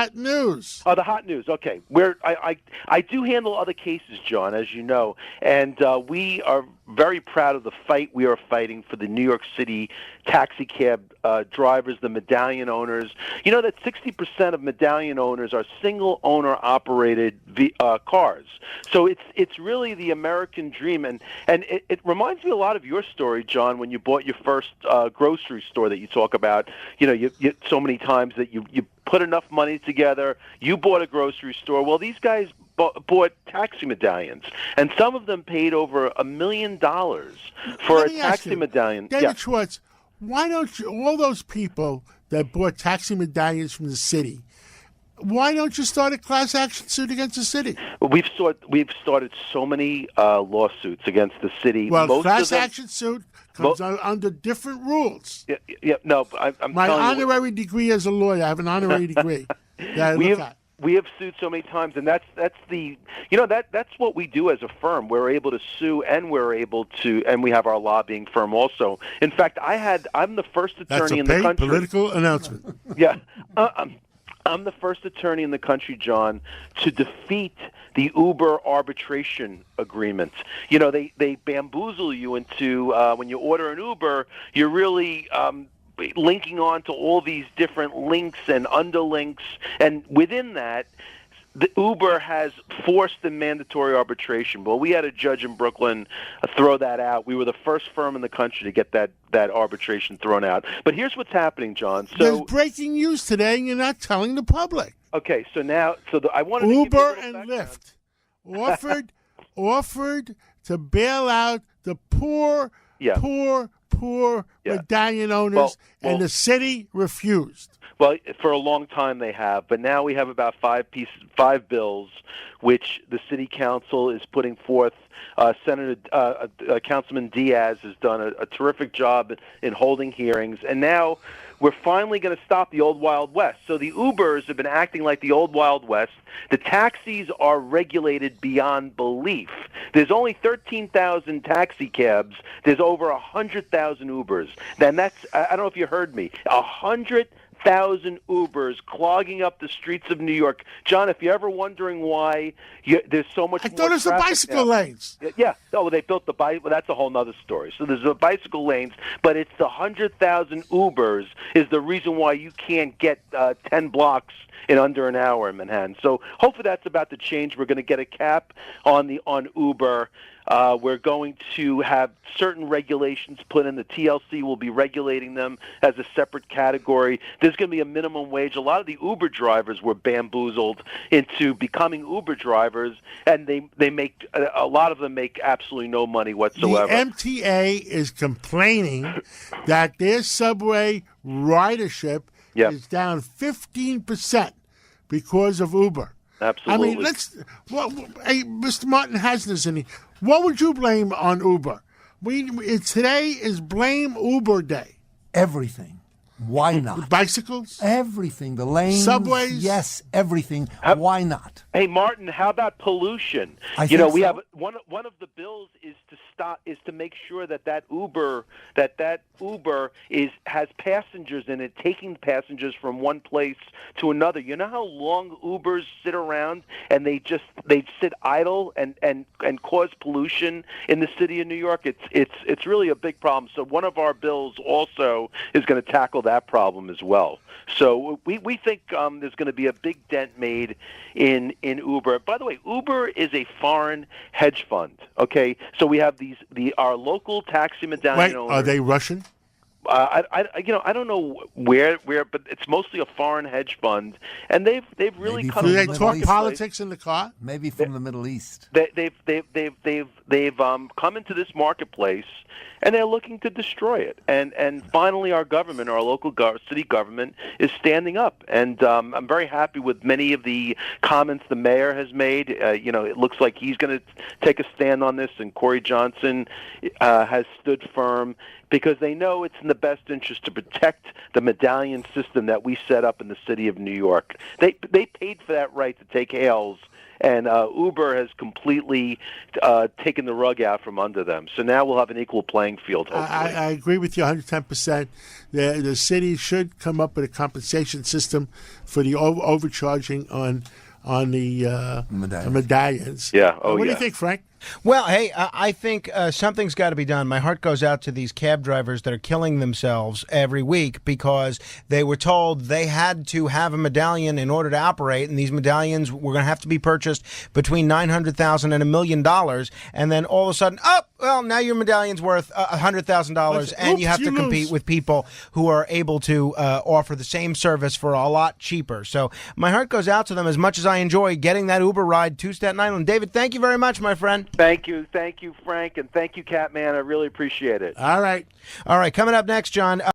hot news. Oh, the hot news. Okay, I do handle other cases, John, as you know, and we are very proud of the fight we are fighting for the New York City taxi cab drivers, the Medallion owners. You know that 60% of Medallion owners are single owner operated cars. So it's really the American dream, and it reminds me a lot of your story, John, when you bought your first grocery store that you talk about. You know, you so many times that you put enough money together, you bought a grocery store. Well, these guys bought taxi medallions, and some of them paid over $1 million for a taxi medallion. David Schwartz, why don't you, all those people that bought taxi medallions from the city, why don't you start a class action suit against the city? We've started so many lawsuits against the city. Well, most class of them, action suit comes under different rules. No, I'm my telling honorary degree as a lawyer. I have an honorary degree that I look at. We have sued so many times, and that's what we do as a firm. We're able to sue, and we have our lobbying firm also. In fact, I'm the first attorney in the country. That's a paid political announcement. Yeah. I'm the first attorney in the country, John, to defeat the Uber arbitration agreement. You know, they bamboozle you into when you order an Uber, you're really linking on to all these different links and underlinks, and within that, the Uber has forced and mandatory arbitration. Well, we had a judge in Brooklyn throw that out. We were the first firm in the country to get that arbitration thrown out. But here's what's happening, John. So there's breaking news today, and you're not telling the public. Okay, so now, I wanted to Uber give you and Lyft offered to bail out the poor medallion owners, and the city refused. Well, for a long time they have, but now we have about five bills, which the city council is putting forth. Councilman Diaz has done a terrific job in holding hearings, and now we're finally going to stop the old Wild West. So the Ubers have been acting like the old Wild West. The taxis are regulated beyond belief. There's only 13,000 taxi cabs. There's over 100,000 Ubers. Then I don't know if you heard me, 100,000 Ubers clogging up the streets of New York. John, if you're ever wondering why there's so much more traffic, I thought it was the bicycle lanes. Yeah. Oh, they built the bike. Well, that's a whole other story. So there's the bicycle lanes, but it's the 100,000 Ubers is the reason why you can't get 10 blocks in under an hour in Manhattan. So hopefully that's about to change. We're going to get a cap on Uber. We're going to have certain regulations put in. The TLC will be regulating them as a separate category. There's going to be a minimum wage. A lot of the Uber drivers were bamboozled into becoming Uber drivers, and they make a lot of them make absolutely no money whatsoever. The MTA is complaining that their subway ridership is down 15% because of Uber. Absolutely. I mean, Mr. Martin Hasner's in here. What would you blame on Uber? Today is Blame Uber Day. Everything. Why not? Bicycles? Everything. The lanes. Subways? Yes, everything. Why not? Hey, Martin, how about pollution? We have one of the bills is to make sure that Uber has passengers in it, taking passengers from one place to another. You know how long Ubers sit around and they sit idle and cause pollution in the city of New York? It's really a big problem. So one of our bills also is going to tackle that problem as well. So we think there's going to be a big dent made in Uber. By the way, Uber is a foreign hedge fund. Okay, so we have our local taxi medallion owners. Are they Russian? I don't know where, but it's mostly a foreign hedge fund, and they've really come. Do they talk politics in the car? Maybe from the Middle East. They've come into this marketplace, and they're looking to destroy it. And finally, our government, our local city government, is standing up. And I'm very happy with many of the comments the mayor has made. It looks like he's going to take a stand on this, and Corey Johnson has stood firm, because they know it's in the best interest to protect the medallion system that we set up in the city of New York. They paid for that right to take hails and Uber has completely taken the rug out from under them. So now we'll have an equal playing field, hopefully. I agree with you 110%. The city should come up with a compensation system for the overcharging on the medallions. Yeah. What do you think, Frank? Well, hey, I think something's got to be done. My heart goes out to these cab drivers that are killing themselves every week because they were told they had to have a medallion in order to operate, and these medallions were going to have to be purchased between $900,000 and $1 million, and then all of a sudden, now your medallion's worth $100,000, and you have to compete with people who are able to offer the same service for a lot cheaper. So my heart goes out to them as much as I enjoy getting that Uber ride to Staten Island. David, thank you very much, my friend. Thank you, Frank, and thank you, Catman. I really appreciate it. All right. Coming up next, John.